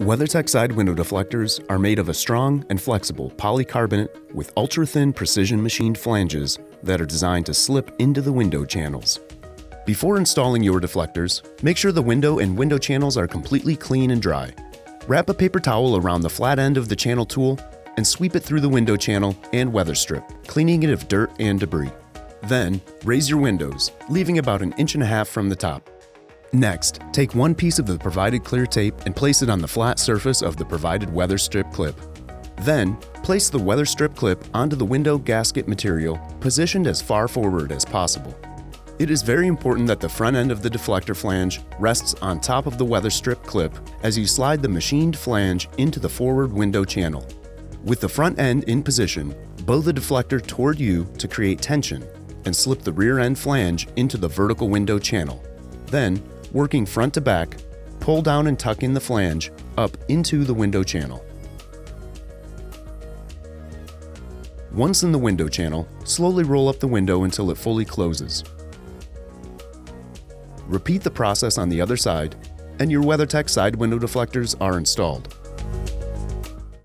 WeatherTech Side Window Deflectors are made of a strong and flexible polycarbonate with ultra-thin precision machined flanges that are designed to slip into the window channels. Before installing your deflectors, make sure the window and window channels are completely clean and dry. Wrap a paper towel around the flat end of the channel tool and sweep it through the window channel and weather strip, cleaning it of dirt and debris. Then, raise your windows, leaving about 1.5 inches from the top. Next, take one piece of the provided clear tape and place it on the flat surface of the provided weather strip clip. Then, place the weather strip clip onto the window gasket material, positioned as far forward as possible. It is very important that the front end of the deflector flange rests on top of the weather strip clip as you slide the machined flange into the forward window channel. With the front end in position, bow the deflector toward you to create tension and slip the rear end flange into the vertical window channel. Then, working front to back, pull down and tuck in the flange up into the window channel. Once in the window channel, slowly roll up the window until it fully closes. Repeat the process on the other side, and your WeatherTech side window deflectors are installed.